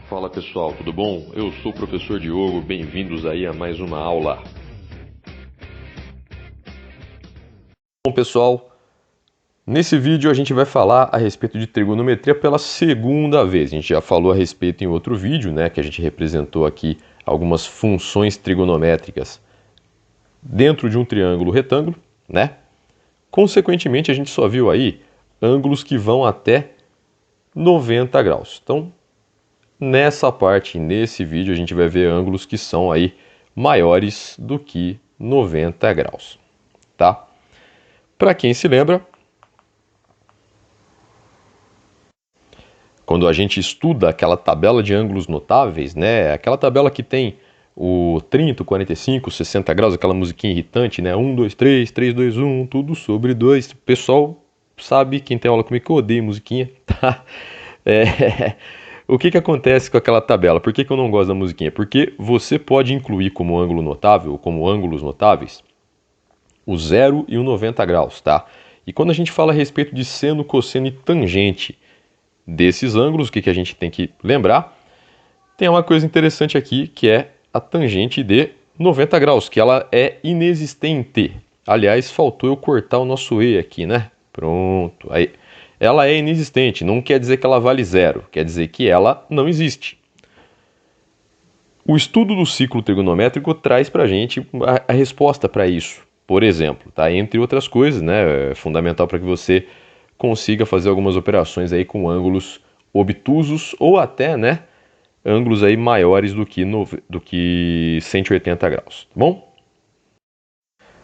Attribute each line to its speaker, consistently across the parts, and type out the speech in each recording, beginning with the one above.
Speaker 1: Fala pessoal, tudo bom? Eu sou o professor Diogo, bem-vindos aí a mais uma aula. Bom pessoal, nesse vídeo a gente vai falar a respeito de trigonometria pela segunda vez. A gente já falou a respeito em outro vídeo, né, que a gente representou aqui algumas funções trigonométricas dentro de um triângulo retângulo, né? Consequentemente, a gente só viu aí ângulos que vão até 90 graus. Então, nessa parte, nesse vídeo, a gente vai ver ângulos que são aí maiores do que 90 graus, tá? Para quem se lembra, quando a gente estuda aquela tabela de ângulos notáveis, né? Aquela tabela que tem o 30, 45, 60 graus, aquela musiquinha irritante, né? 1, 2, 3, 3, 2, 1, tudo sobre 2. O pessoal sabe, quem tem aula comigo, que eu odeio musiquinha, tá? O que acontece com aquela tabela? Por que eu não gosto da musiquinha? Porque você pode incluir como ângulo notável, como ângulos notáveis, o 0 e o 90 graus, tá? E quando a gente fala a respeito de seno, cosseno e tangente desses ângulos, o que a gente tem que lembrar? Tem uma coisa interessante aqui, que é a tangente de 90 graus, que ela é inexistente. Aliás, faltou eu cortar o nosso E aqui, né? Pronto, aí. Ela é inexistente, não quer dizer que ela vale zero, quer dizer que ela não existe. O estudo do ciclo trigonométrico traz para a gente a resposta para isso. Por exemplo, tá? Entre outras coisas, né? É fundamental para que você consiga fazer algumas operações aí com ângulos obtusos ou até, né, ângulos aí maiores do que 180 graus, tá bom?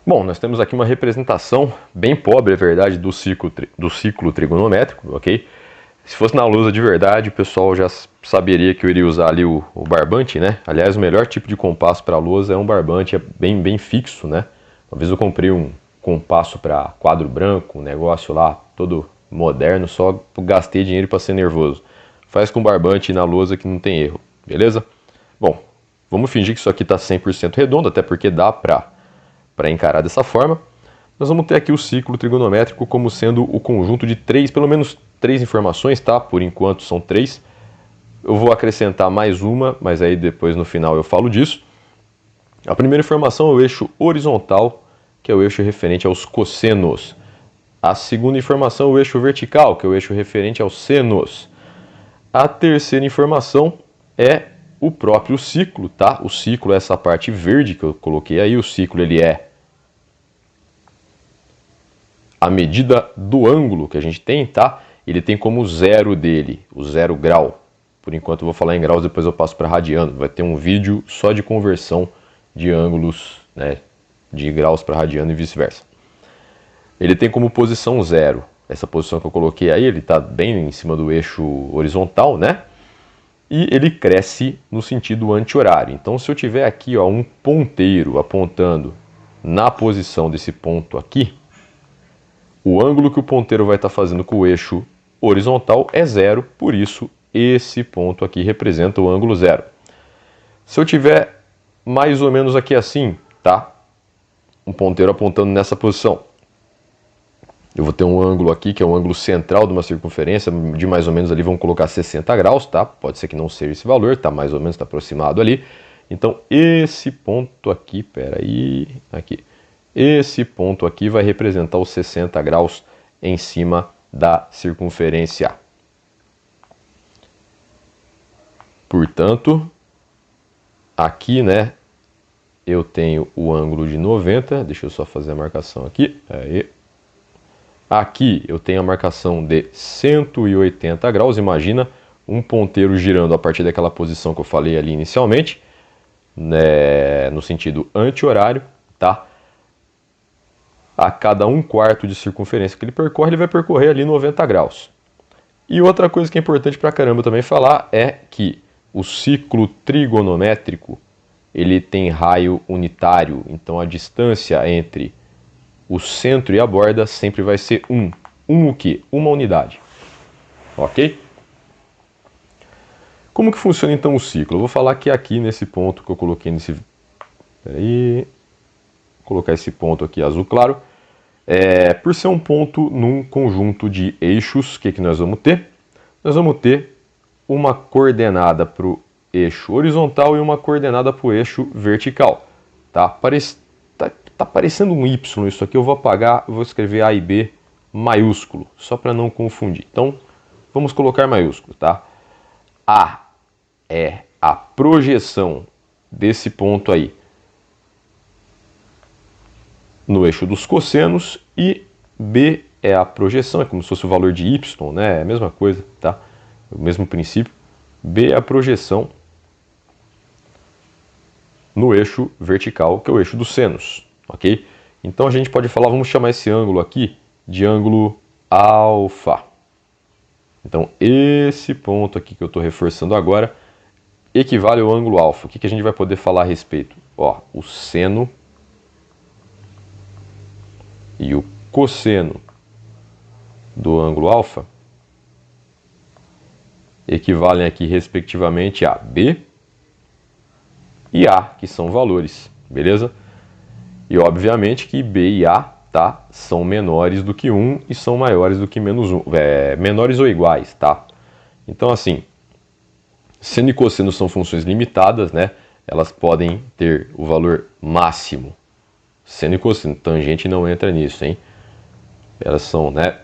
Speaker 1: Bom, nós temos aqui uma representação bem pobre, é verdade, do ciclo trigonométrico, ok? Se fosse na lousa de verdade, o pessoal já saberia que eu iria usar ali o barbante, né? Aliás, o melhor tipo de compasso para a lousa é um barbante, é bem fixo, né? Uma vez eu comprei um compasso para quadro branco, um negócio lá todo moderno, só gastei dinheiro para ser nervoso. Faz com barbante na lousa que não tem erro, beleza? Bom, vamos fingir que isso aqui está 100% redondo, até porque dá para encarar dessa forma. Nós vamos ter aqui o ciclo trigonométrico como sendo o conjunto de pelo menos três informações, tá? Por enquanto são 3. Eu vou acrescentar mais uma, mas aí depois no final eu falo disso. A primeira informação é o eixo horizontal, que é o eixo referente aos cossenos. A segunda informação é o eixo vertical, que é o eixo referente aos senos. A terceira informação é o próprio ciclo, tá? O ciclo é essa parte verde que eu coloquei aí. O ciclo ele é a medida do ângulo que a gente tem, tá? Ele tem como zero dele, o 0 grau. Por enquanto eu vou falar em graus, depois eu passo para radiano. Vai ter um vídeo só de conversão de ângulos, né, de graus para radiano e vice-versa. Ele tem como posição 0. Essa posição que eu coloquei aí, ele está bem em cima do eixo horizontal, né? E ele cresce no sentido anti-horário. Então, se eu tiver aqui, ó, um ponteiro apontando na posição desse ponto aqui, o ângulo que o ponteiro vai estar fazendo com o eixo horizontal é 0, por isso esse ponto aqui representa o ângulo 0. Se eu tiver mais ou menos aqui assim, tá? Um ponteiro apontando nessa posição, eu vou ter um ângulo aqui, que é um ângulo central de uma circunferência, de mais ou menos ali, vamos colocar 60 graus, tá? Pode ser que não seja esse valor, tá mais ou menos, tá aproximado ali. Então, esse ponto aqui, aqui. Esse ponto aqui vai representar os 60 graus em cima da circunferência. Portanto, aqui, né, eu tenho o ângulo de 90, deixa eu só fazer a marcação aqui, aí. Aqui eu tenho a marcação de 180 graus, imagina um ponteiro girando a partir daquela posição que eu falei ali inicialmente, né, no sentido anti-horário, tá? A cada 1/4 de circunferência que ele percorre, ele vai percorrer ali 90 graus. E outra coisa que é importante pra caramba também falar é que o ciclo trigonométrico, ele tem raio unitário, então a distância entre o centro e a borda sempre vai ser 1. O quê? Uma unidade. Ok? Como que funciona então o ciclo? Eu vou falar que aqui nesse ponto que eu coloquei nesse... Peraí. Vou colocar esse ponto aqui azul claro. Por ser um ponto num conjunto de eixos, o que nós vamos ter? Nós vamos ter uma coordenada para o eixo horizontal e uma coordenada para o eixo vertical. Tá? Tá parecendo um Y isso aqui, eu vou apagar, vou escrever A e B maiúsculo, só para não confundir. Então, vamos colocar maiúsculo, tá? A é a projeção desse ponto aí no eixo dos cossenos e B é a projeção, é como se fosse o valor de Y, né? É a mesma coisa, tá? O mesmo princípio. B é a projeção no eixo vertical, que é o eixo dos senos, ok? Então a gente pode falar, vamos chamar esse ângulo aqui de ângulo alfa. Então esse ponto aqui que eu estou reforçando agora equivale ao ângulo alfa. O que a gente vai poder falar a respeito? Ó, o seno e o cosseno do ângulo alfa equivalem aqui respectivamente a B e A, que são valores, beleza? E obviamente que B e A, tá, são menores do que 1 e são maiores do que menos 1, menores ou iguais, tá? Então assim, seno e cosseno são funções limitadas, né? Elas podem ter o valor máximo. Seno e cosseno, tangente não entra nisso, hein? Elas são, né?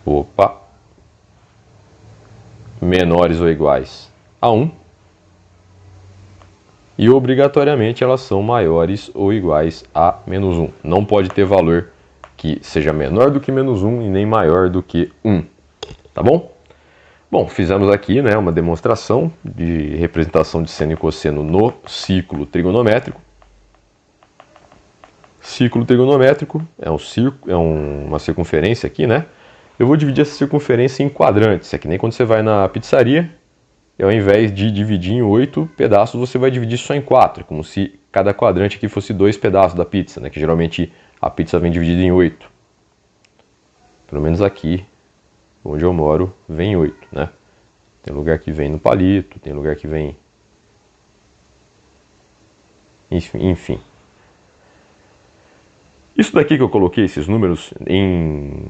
Speaker 1: Opa! Menores ou iguais a 1. E obrigatoriamente elas são maiores ou iguais a menos 1. Não pode ter valor que seja menor do que menos 1 e nem maior do que 1. Tá bom? Bom, fizemos aqui, né, uma demonstração de representação de seno e cosseno no ciclo trigonométrico. Ciclo trigonométrico é uma circunferência aqui, né? Eu vou dividir essa circunferência em quadrantes. É que nem quando você vai na pizzaria, e ao invés de dividir em 8 pedaços, você vai dividir só em 4. Como se cada quadrante aqui fosse 2 pedaços da pizza, né? Que geralmente a pizza vem dividida em 8. Pelo menos aqui, onde eu moro, vem 8, né? Tem lugar que vem no palito, tem lugar que vem... Enfim. Isso daqui que eu coloquei, esses números em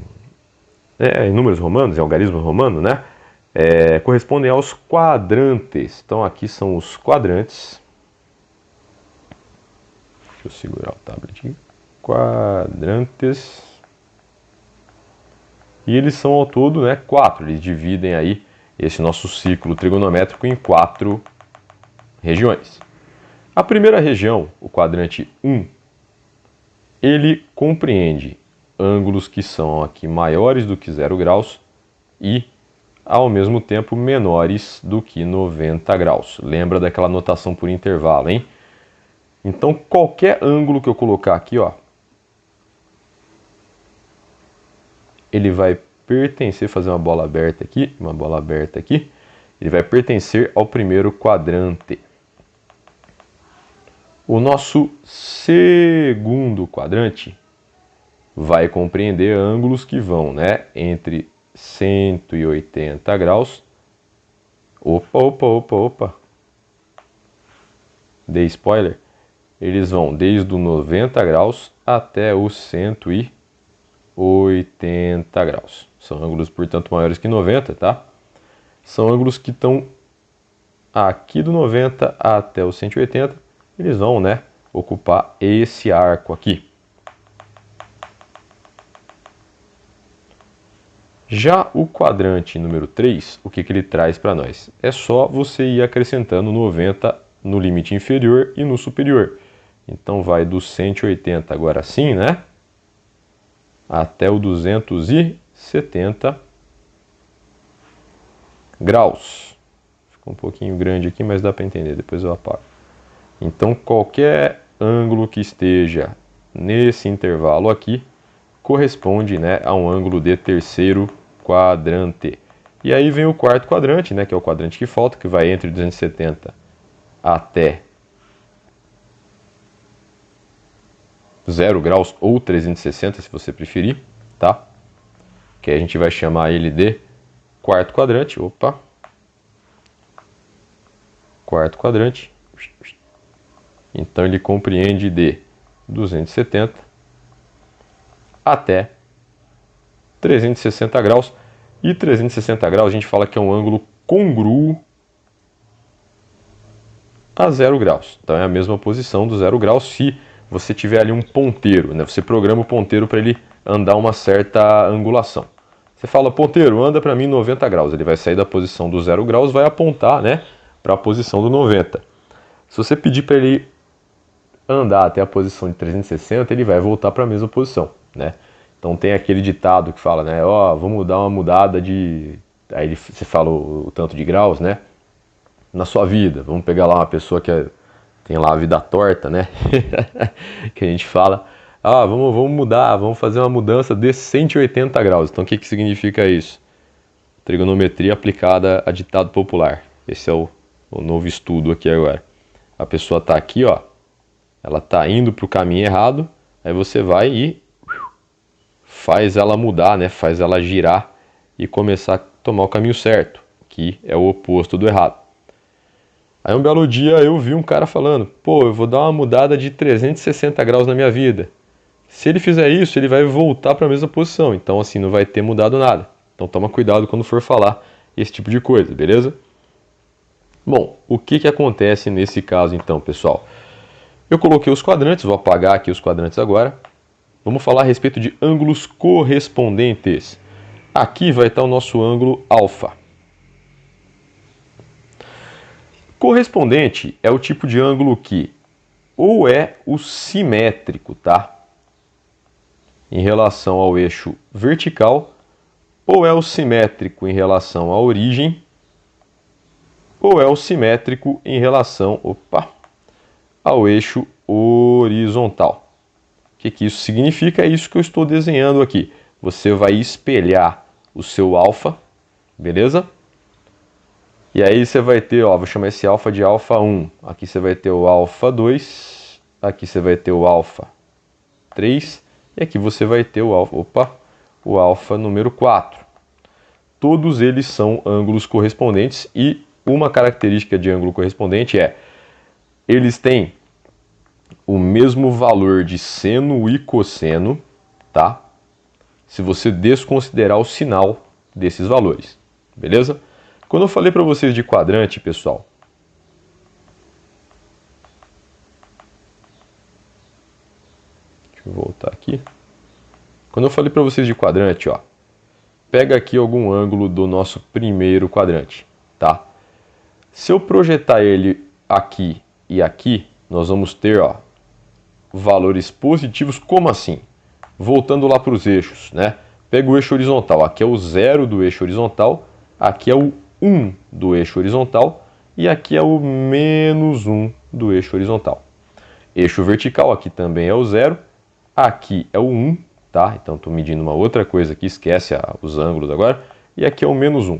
Speaker 1: números romanos, em algarismo romano, né? Correspondem aos quadrantes. Então aqui são os quadrantes. Deixa eu segurar o tablet aqui. Quadrantes. E eles são ao todo, né, 4. Eles dividem aí esse nosso ciclo trigonométrico em 4 regiões. A primeira região, o quadrante 1, ele compreende ângulos que são aqui maiores do que 0 graus e, ao mesmo tempo, menores do que 90 graus. Lembra daquela notação por intervalo, hein? Então, qualquer ângulo que eu colocar aqui, ó, ele vai pertencer, fazer uma bola aberta aqui, ele vai pertencer ao primeiro quadrante. O nosso segundo quadrante vai compreender ângulos que vão, né, entre 180 graus. Opa. Dei spoiler. Eles vão desde os 90 graus até os 180 graus. São ângulos, portanto, maiores que 90, tá? São ângulos que estão aqui do 90 até os 180. Eles vão, né, ocupar esse arco aqui. Já o quadrante número 3, o que ele traz para nós? É só você ir acrescentando 90 no limite inferior e no superior. Então vai do 180 agora sim, né? Até o 270 graus. Ficou um pouquinho grande aqui, mas dá para entender, depois eu apago. Então qualquer ângulo que esteja nesse intervalo aqui corresponde, né, a um ângulo de terceiro quadrante. E aí vem o quarto quadrante, né, que é o quadrante que falta, que vai entre 270 até 0 graus ou 360, se você preferir, tá? Que a gente vai chamar ele de quarto quadrante. Quarto quadrante. Então ele compreende de 270 até 360 graus. E 360 graus a gente fala que é um ângulo congruo a 0 graus. Então é a mesma posição do 0 graus se você tiver ali um ponteiro, né? Você programa o ponteiro para ele andar uma certa angulação. Você fala, ponteiro, anda para mim 90 graus. Ele vai sair da posição do 0 graus, vai apontar, né, para a posição do 90. Se você pedir para ele andar até a posição de 360, ele vai voltar para a mesma posição, né? Então tem aquele ditado que fala, né, ó, vamos dar uma mudada de... Aí você fala o tanto de graus, né, na sua vida. Vamos pegar lá uma pessoa que tem lá a vida torta, né, que a gente fala, vamos mudar, vamos fazer uma mudança de 180 graus. Então o que significa isso? Trigonometria aplicada a ditado popular. Esse é o novo estudo aqui agora. A pessoa está aqui, ó, ela está indo para o caminho errado, aí você vai e faz ela mudar, né? Faz ela girar e começar a tomar o caminho certo, que é o oposto do errado. Aí um belo dia eu vi um cara falando, pô, eu vou dar uma mudada de 360 graus na minha vida. Se ele fizer isso, ele vai voltar para a mesma posição, então assim, não vai ter mudado nada. Então toma cuidado quando for falar esse tipo de coisa, beleza? Bom, o que acontece nesse caso então, pessoal? Eu coloquei os quadrantes, vou apagar aqui os quadrantes agora. Vamos falar a respeito de ângulos correspondentes. Aqui vai estar o nosso ângulo alfa. Correspondente é o tipo de ângulo que ou é o simétrico, tá? Em relação ao eixo vertical, ou é o simétrico em relação à origem, ou é o simétrico em relação, ao eixo horizontal. O que isso significa? É isso que eu estou desenhando aqui. Você vai espelhar o seu alfa, beleza? E aí você vai ter, ó, vou chamar esse alfa de alfa 1. Aqui você vai ter o alfa 2, aqui você vai ter o alfa 3, e aqui você vai ter o alfa número 4. Todos eles são ângulos correspondentes e uma característica de ângulo correspondente é eles têm o mesmo valor de seno e cosseno, tá? Se você desconsiderar o sinal desses valores, beleza? Quando eu falei para vocês de quadrante, pessoal, deixa eu voltar aqui. Quando eu falei para vocês de quadrante, ó, pega aqui algum ângulo do nosso primeiro quadrante, tá? Se eu projetar ele aqui e aqui, nós vamos ter, ó, valores positivos. Como assim? Voltando lá para os eixos, né? Pega o eixo horizontal. Aqui é o 0 do eixo horizontal, aqui é o 1 do eixo horizontal e aqui é o menos 1 do eixo horizontal. Eixo vertical, aqui também é o 0, aqui é o 1, tá? Então estou medindo uma outra coisa aqui, esquece os ângulos agora, e aqui é o menos 1.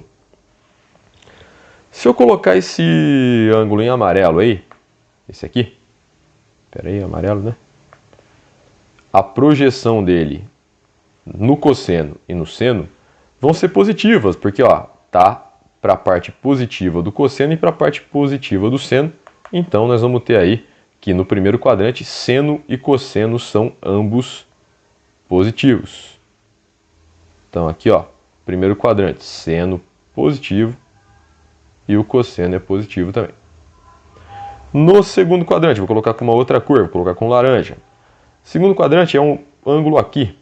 Speaker 1: Se eu colocar esse ângulo em amarelo aí, esse aqui, espera aí, amarelo, né? A projeção dele no cosseno e no seno vão ser positivas, porque ó, tá para a parte positiva do cosseno e para a parte positiva do seno. Então nós vamos ter aí que no primeiro quadrante seno e cosseno são ambos positivos. Então aqui, ó, primeiro quadrante, seno positivo e o cosseno é positivo também. No segundo quadrante, vou colocar com uma outra cor, vou colocar com laranja. Segundo quadrante é um ângulo aqui.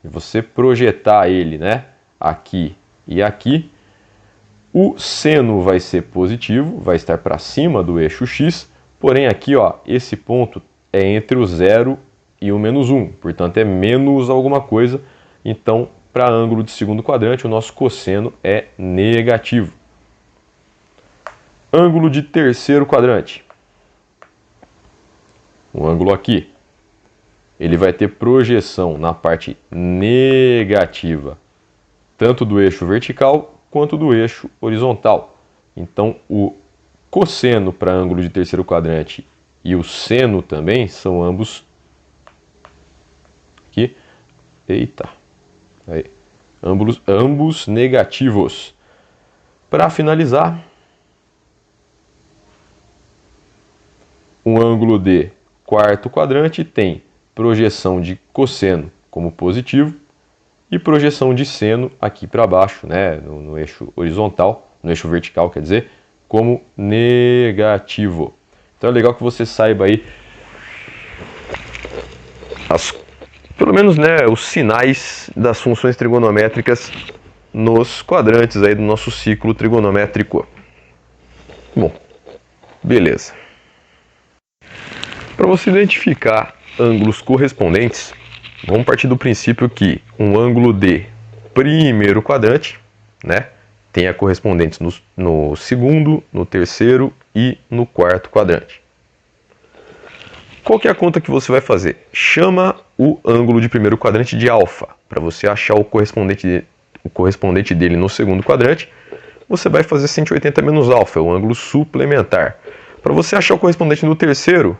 Speaker 1: E você projetar ele, né, aqui e aqui, o seno vai ser positivo, vai estar para cima do eixo X, porém aqui, ó, esse ponto é entre o 0 e o menos 1, portanto é menos alguma coisa. Então, para ângulo de segundo quadrante, o nosso cosseno é negativo. Ângulo de terceiro quadrante. O ângulo aqui, ele vai ter projeção na parte negativa, tanto do eixo vertical quanto do eixo horizontal. Então, o cosseno para ângulo de terceiro quadrante e o seno também são ambos aqui, aí, ambos negativos. Para finalizar, um ângulo de quarto quadrante tem projeção de cosseno como positivo e projeção de seno aqui para baixo, né, no eixo horizontal, no eixo vertical, quer dizer, como negativo. Então é legal que você saiba aí pelo menos, né, os sinais das funções trigonométricas nos quadrantes aí do nosso ciclo trigonométrico. Bom, beleza. Para você identificar ângulos correspondentes, vamos partir do princípio que um ângulo de primeiro quadrante, né, tenha correspondentes no segundo, no terceiro e no quarto quadrante. Qual que é a conta que você vai fazer? Chama o ângulo de primeiro quadrante de alfa. Para você achar o correspondente dele no segundo quadrante, você vai fazer 180 menos alfa, é o ângulo suplementar. Para você achar o correspondente no terceiro,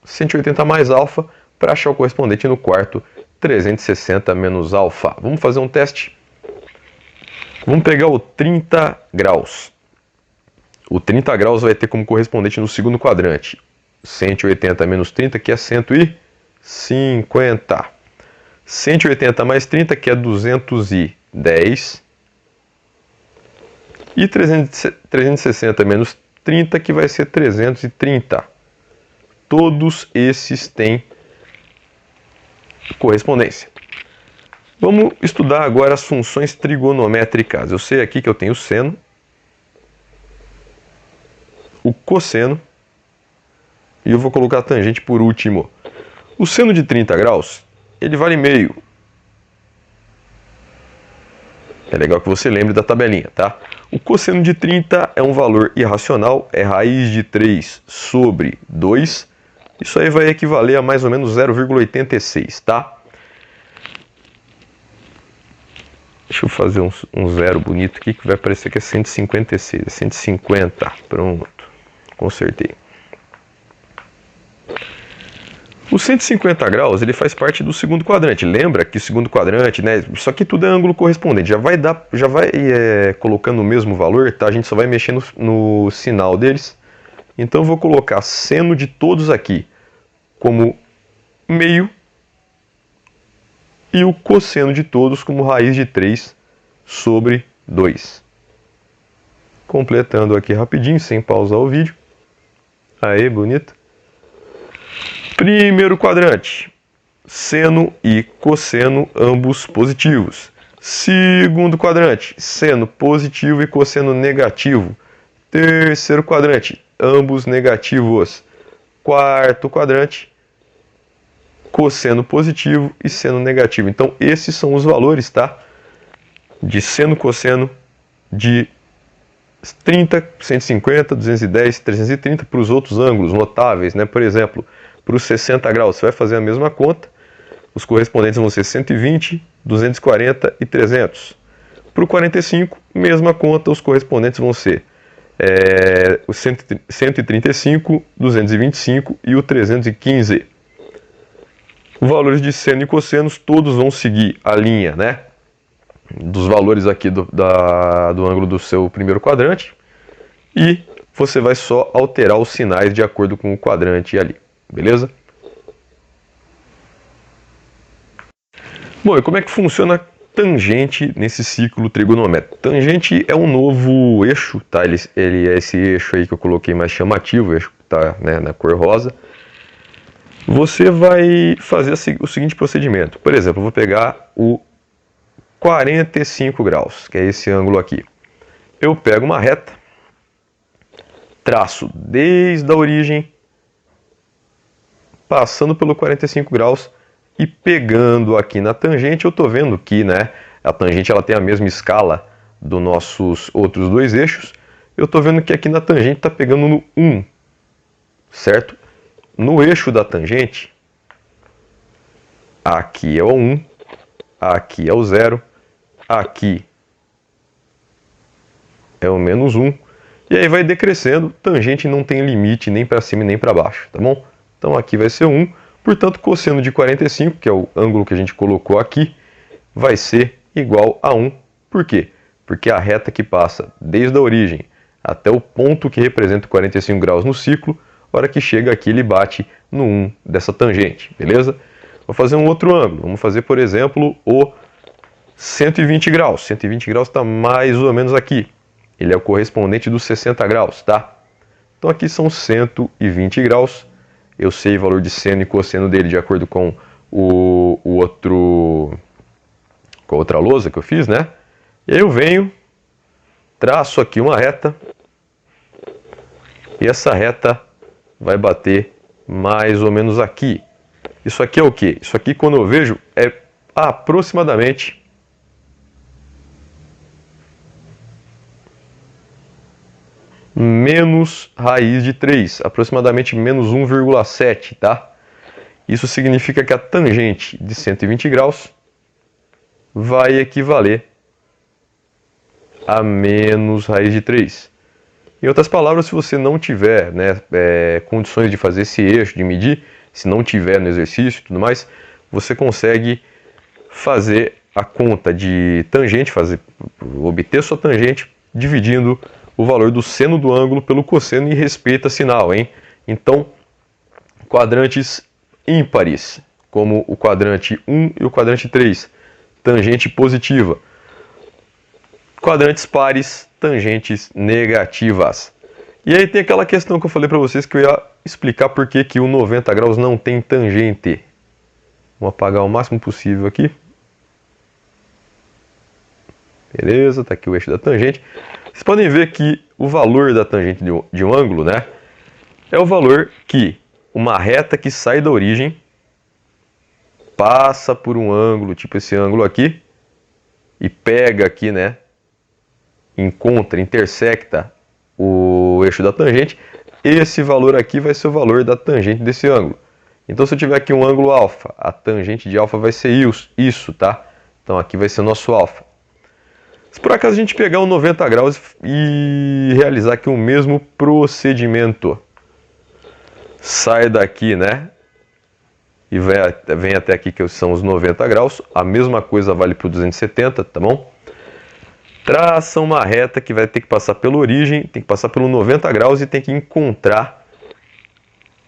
Speaker 1: 180 mais alfa. Para achar o correspondente no quarto, 360 menos alfa. Vamos fazer um teste? Vamos pegar o 30 graus. O 30 graus vai ter como correspondente no segundo quadrante 180 menos 30, que é 150. 180 mais 30, que é 210. E 360 menos 30, que vai ser 330. Todos esses têm correspondência. Vamos estudar agora as funções trigonométricas. Eu sei aqui que eu tenho o seno, o cosseno, e eu vou colocar a tangente por último. O seno de 30 graus, ele vale meio. É legal que você lembre da tabelinha, tá? O cosseno de 30 é um valor irracional, é raiz de 3 sobre 2. Isso aí vai equivaler a mais ou menos 0,86, tá? Deixa eu fazer um zero bonito aqui que vai parecer que é 156, é 150. Pronto, consertei. O 150 graus, ele faz parte do segundo quadrante. Lembra que o segundo quadrante, né? Isso aqui tudo é ângulo correspondente. Já vai colocando o mesmo valor, tá? A gente só vai mexer no sinal deles. Então eu vou colocar seno de todos aqui como meio e o cosseno de todos como raiz de 3 sobre 2. Completando aqui rapidinho, sem pausar o vídeo. Aí, bonito. Primeiro quadrante, seno e cosseno, ambos positivos. Segundo quadrante, seno positivo e cosseno negativo. Terceiro quadrante, ambos negativos. Quarto quadrante, cosseno positivo e seno negativo. Então, esses são os valores, tá? De seno, cosseno, de 30, 150, 210, 330 para os outros ângulos notáveis, né? Por exemplo, para os 60 graus, você vai fazer a mesma conta. Os correspondentes vão ser 120, 240 e 300. Para o 45, mesma conta, os correspondentes vão ser o 135, 225 e o 315. Os valores de seno e cossenos todos vão seguir a linha, né, dos valores aqui do ângulo do seu primeiro quadrante, e você vai só alterar os sinais de acordo com o quadrante ali, beleza? Bom, e como é que funciona a tangente nesse ciclo trigonométrico? Tangente é um novo eixo, tá? Ele é esse eixo aí que eu coloquei mais chamativo, o eixo que está, né, na cor rosa. Você vai fazer o seguinte procedimento. Por exemplo, eu vou pegar o 45 graus, que é esse ângulo aqui. Eu pego uma reta, traço desde a origem, passando pelo 45 graus e pegando aqui na tangente. Eu estou vendo que, né, a tangente ela tem a mesma escala dos nossos outros dois eixos. Eu estou vendo que aqui na tangente está pegando no 1, certo? No eixo da tangente, aqui é o 1, aqui é o 0, aqui é o menos 1, e aí vai decrescendo. Tangente não tem limite nem para cima nem para baixo, tá bom? Então aqui vai ser 1, portanto cosseno de 45, que é o ângulo que a gente colocou aqui, vai ser igual a 1. Por quê? Porque a reta que passa desde a origem até o ponto que representa 45 graus no ciclo, a hora que chega aqui ele bate no 1 dessa tangente, beleza? Vou fazer um outro ângulo, vamos fazer, por exemplo, o 120 graus. 120 graus está mais ou menos aqui. Ele é o correspondente dos 60 graus, tá? Então aqui são 120 graus. Eu sei o valor de seno e cosseno dele de acordo com com a outra lousa que eu fiz, né? E aí eu venho, traço aqui uma reta. E essa reta vai bater mais ou menos aqui. Isso aqui é o quê? Isso aqui, quando eu vejo, é aproximadamente menos raiz de 3, aproximadamente menos 1,7, tá? Isso significa que a tangente de 120 graus vai equivaler a menos raiz de 3. Em outras palavras, se você não tiver, né, condições de fazer esse eixo, de medir, se não tiver no exercício e tudo mais, você consegue fazer a conta de tangente, obter sua tangente dividindo o valor do seno do ângulo pelo cosseno e respeita sinal, hein? Então, quadrantes ímpares, como o quadrante 1 e o quadrante 3, tangente positiva. Quadrantes pares, tangentes negativas. E aí tem aquela questão que eu falei para vocês que eu ia explicar por que o 90 graus não tem tangente. Vamos apagar o máximo possível aqui. Beleza, tá aqui o eixo da tangente. Vocês podem ver que o valor da tangente de um ângulo, né, é o valor que uma reta que sai da origem passa por um ângulo, tipo esse ângulo aqui, e pega aqui, né, intersecta o eixo da tangente. Esse valor aqui vai ser o valor da tangente desse ângulo. Então, se eu tiver aqui um ângulo alfa, a tangente de alfa vai ser isso, tá? Então, aqui vai ser o nosso alfa. Se por acaso a gente pegar um 90 graus e realizar aqui o mesmo procedimento, sai daqui, né? E vem até aqui que são os 90 graus. A mesma coisa vale para o 270, tá bom? Traça uma reta que vai ter que passar pela origem, tem que passar pelo 90 graus e tem que encontrar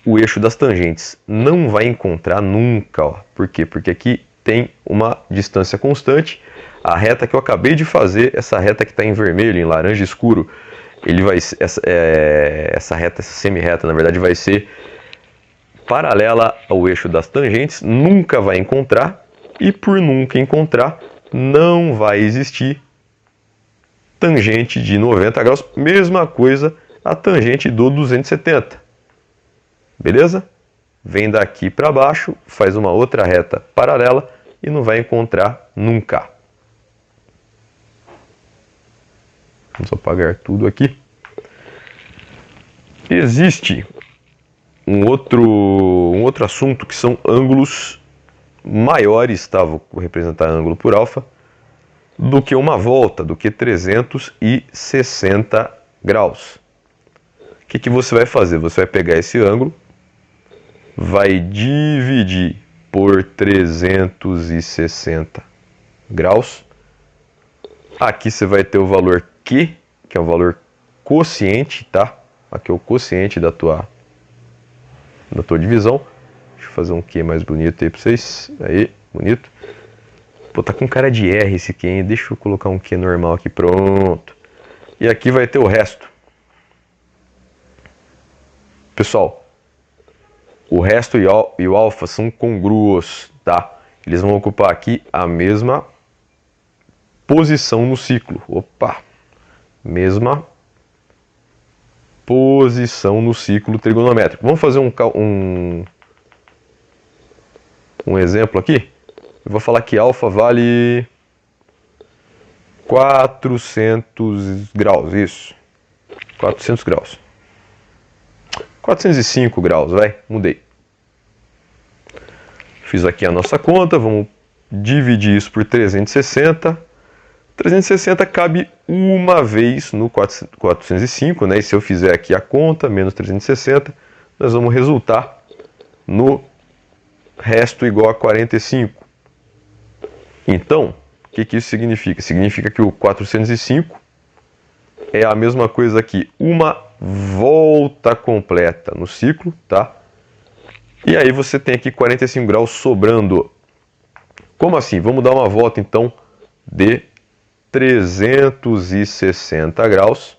Speaker 1: o eixo das tangentes. Não vai encontrar nunca, ó. Por quê? Porque aqui tem uma distância constante. A reta que eu acabei de fazer, essa reta que está em vermelho, em laranja escuro, essa reta, essa semi-reta, na verdade, vai ser paralela ao eixo das tangentes, nunca vai encontrar, e por nunca encontrar, não vai existir tangente de 90 graus, mesma coisa a tangente do 270. Beleza? Vem daqui para baixo, faz uma outra reta paralela e não vai encontrar nunca. Vamos apagar tudo aqui. Existe um outro assunto que são ângulos maiores, tá? Vou representar ângulo por alfa, do que uma volta, do que 360 graus. O que você vai fazer? Você vai pegar esse ângulo, vai dividir por 360 graus. Aqui você vai ter o valor Q, que é o valor quociente, tá? Aqui é o quociente da tua divisão. Deixa eu fazer um Q mais bonito aí pra vocês. Aí, bonito. Pô, tá com cara de R esse Q, hein? Deixa eu colocar um Q normal aqui, pronto. E aqui vai ter o resto. Pessoal, o resto e o alfa são congruos, tá? Eles vão ocupar aqui a mesma posição no ciclo. Opa! Mesma posição no ciclo trigonométrico. Vamos fazer um exemplo aqui. Eu vou falar que alfa vale 400 graus, isso. 400 graus. 405 graus, vai, mudei. Fiz aqui a nossa conta, vamos dividir isso por 360. 360 cabe uma vez no 405, né? E se eu fizer aqui a conta, menos 360, nós vamos resultar no resto igual a 45. Então, o que isso significa? Significa que o 405 é a mesma coisa aqui, uma volta completa no ciclo, tá? E aí você tem aqui 45 graus sobrando. Como assim? Vamos dar uma volta então de 360 graus,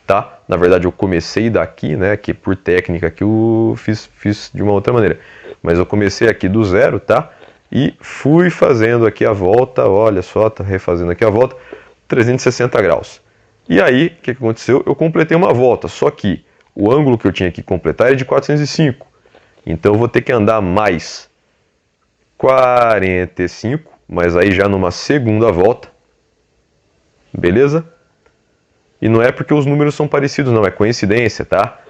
Speaker 1: tá? Na verdade eu comecei daqui, né, que por técnica que eu fiz de uma outra maneira, mas eu comecei aqui do zero, tá? E fui fazendo aqui a volta, olha só, tá refazendo aqui a volta, 360 graus. E aí, o que aconteceu? Eu completei uma volta, só que o ângulo que eu tinha que completar é de 405, então eu vou ter que andar mais 45, mas aí já numa segunda volta, beleza? E não é porque os números são parecidos, não, é coincidência, tá?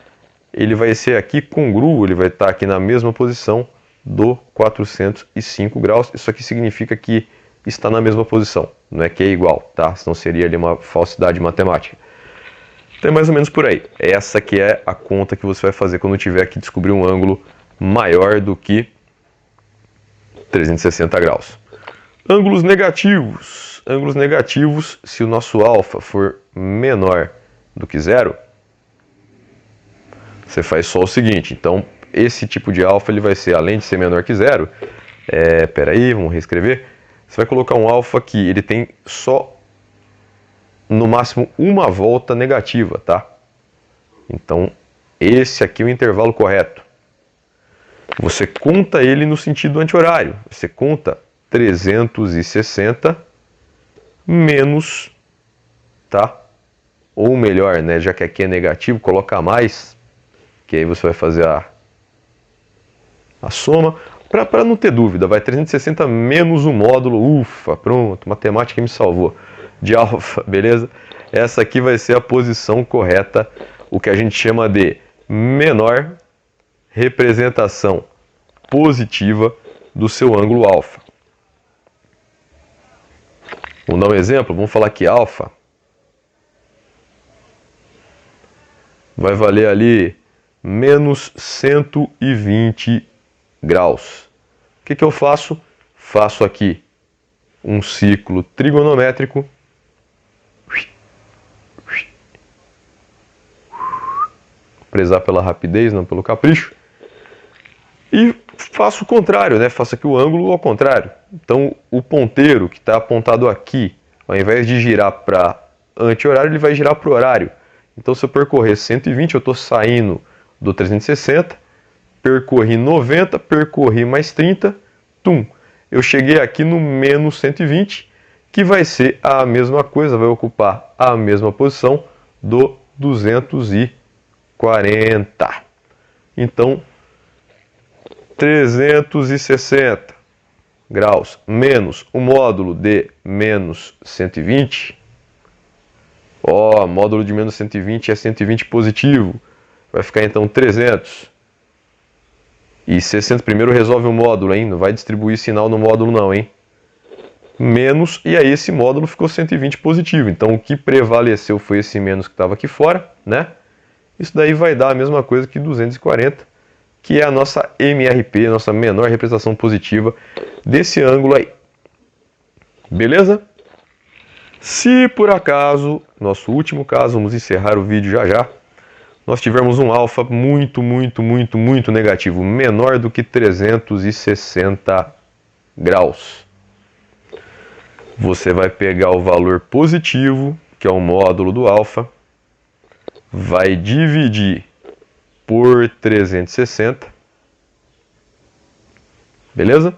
Speaker 1: Ele vai ser aqui congruo, ele vai estar aqui na mesma posição do 405 graus. Isso aqui significa que está na mesma posição, não é que é igual, tá? Senão seria ali uma falsidade matemática. Então é mais ou menos por aí. Essa que é a conta que você vai fazer quando tiver que descobrir um ângulo maior do que 360 graus. Ângulos negativos. Ângulos negativos, se o nosso alfa for menor do que zero, você faz só o seguinte. Então, esse tipo de alfa ele vai ser, além de ser menor que zero, peraí, vamos reescrever. Você vai colocar um alfa que ele tem só, no máximo, uma volta negativa, tá? Então, esse aqui é o intervalo correto. Você conta ele no sentido anti-horário. Você conta 360 menos, tá? Ou melhor, né, já que aqui é negativo, coloca mais, que aí você vai fazer a soma. Para não ter dúvida, vai 360 menos o módulo, ufa, pronto, matemática me salvou, de alfa, beleza? Essa aqui vai ser a posição correta, o que a gente chama de menor representação positiva do seu ângulo alfa. Vamos dar um exemplo, vamos falar que alfa vai valer ali menos 120 graus. O que eu faço? Faço aqui um ciclo trigonométrico. Prezar pela rapidez, não pelo capricho. E faço o contrário, né? Faço aqui o ângulo ao contrário. Então, o ponteiro que está apontado aqui, ao invés de girar para anti-horário, ele vai girar para o horário. Então, se eu percorrer 120, eu estou saindo do 360, percorri 90, percorri mais 30, eu cheguei aqui no menos 120, que vai ser a mesma coisa, vai ocupar a mesma posição do 240. Então, 360 graus menos o módulo de menos 120. Módulo de menos 120 é 120 positivo. Vai ficar então 300. E 60 primeiro resolve o módulo, hein? Não vai distribuir sinal no módulo não, hein? Menos, e aí esse módulo ficou 120 positivo. Então o que prevaleceu foi esse menos que estava aqui fora, né? Isso daí vai dar a mesma coisa que 240, que é a nossa MRP, nossa menor representação positiva desse ângulo aí. Beleza? Se por acaso, nosso último caso, vamos encerrar o vídeo já já, nós tivermos um alfa muito negativo, menor do que 360 graus. Você vai pegar o valor positivo, que é o módulo do alfa, vai dividir por 360, beleza?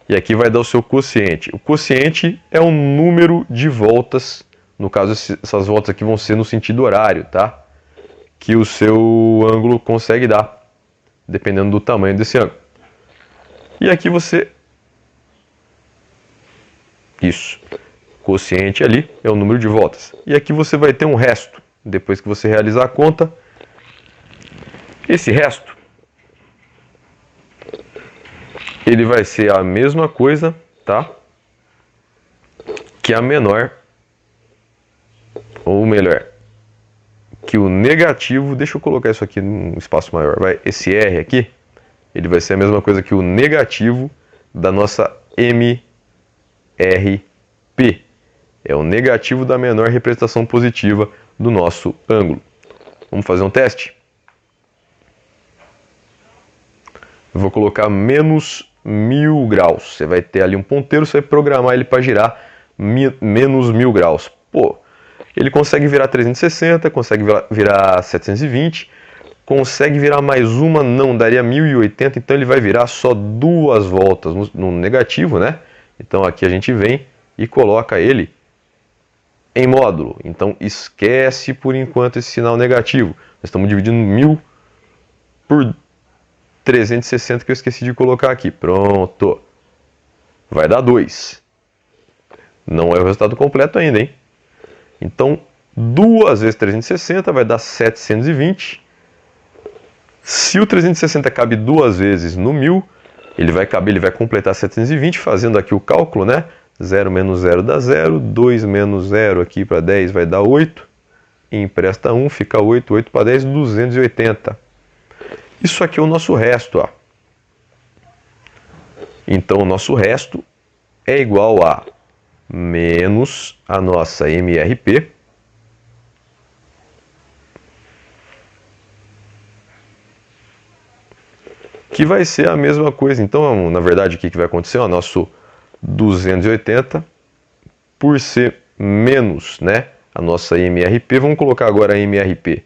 Speaker 1: E aqui vai dar o seu quociente. O quociente é um número de voltas, no caso essas voltas aqui vão ser no sentido horário, tá? Que o seu ângulo consegue dar, dependendo do tamanho desse ângulo. E aqui você... Isso. Quociente ali é o número de voltas. E aqui você vai ter um resto. Depois que você realizar a conta, esse resto, ele vai ser a mesma coisa, tá? Que a menor, ou melhor, que o negativo, deixa eu colocar isso aqui num espaço maior, esse R aqui, ele vai ser a mesma coisa que o negativo da nossa MRP. É o negativo da menor representação positiva do nosso ângulo. Vamos fazer um teste? Eu vou colocar menos 1000 graus. Você vai ter ali um ponteiro, você vai programar ele para girar menos 1000 graus. Pô, ele consegue virar 360, consegue virar 720, consegue virar mais uma, não, daria 1080, então ele vai virar só 2 voltas no negativo, né? Então aqui a gente vem e coloca ele em módulo. Então esquece por enquanto esse sinal negativo. Nós estamos dividindo 1000 por 360 que eu esqueci de colocar aqui. Pronto. Vai dar 2. Não é o resultado completo ainda, hein? Então 2 vezes 360 vai dar 720. Se o 360 cabe 2 vezes no 1000, ele vai completar 720, fazendo aqui o cálculo, né? 0 menos 0 dá 0, 2 menos 0 aqui para 10 vai dar 8, empresta 1, fica 8, 8 para 10, 280. Isso aqui é o nosso resto, ó. Então o nosso resto é igual a menos a nossa MRP, que vai ser a mesma coisa. Então, na verdade, o que vai acontecer? O nosso 280, por ser menos, né, a nossa MRP, vamos colocar agora a MRP,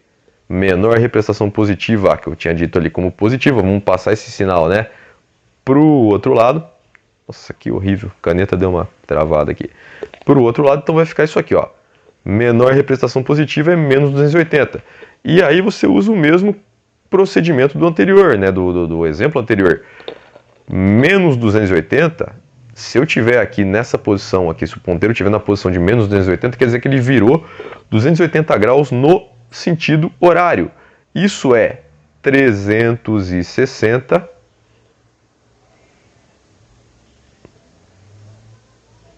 Speaker 1: menor representação positiva, que eu tinha dito ali como positiva, vamos passar esse sinal, né, para o outro lado. Nossa, que horrível, a caneta deu uma travada aqui. Para o outro lado, então vai ficar isso aqui, ó, menor representação positiva é menos 280. E aí você usa o mesmo procedimento do anterior, né, do exemplo anterior. Menos 280, se eu tiver aqui nessa posição aqui, se o ponteiro estiver na posição de menos 280, quer dizer que ele virou 280 graus no sentido horário. Isso é 360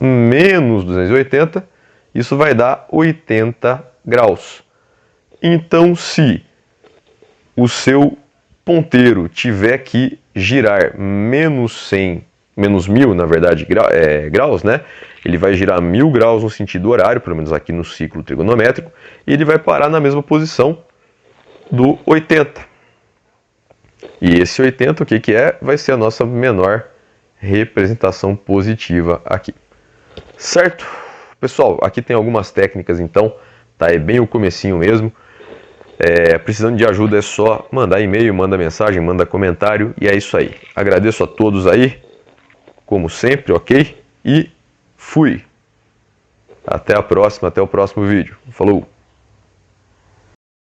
Speaker 1: menos 280, isso vai dar 80 graus. Então, se o seu ponteiro tiver que girar menos 100, menos 1000, na verdade, graus, né? Ele vai girar 1000 graus no sentido horário, pelo menos aqui no ciclo trigonométrico, e ele vai parar na mesma posição do 80. E esse 80, o que que é? Vai ser a nossa menor representação positiva aqui. Certo? Pessoal, aqui tem algumas técnicas, então, tá? É bem o comecinho mesmo. Precisando de ajuda é só mandar e-mail, manda mensagem, manda comentário, e é isso aí. Agradeço a todos aí, como sempre, ok? E fui! Até a próxima, até o próximo vídeo. Falou!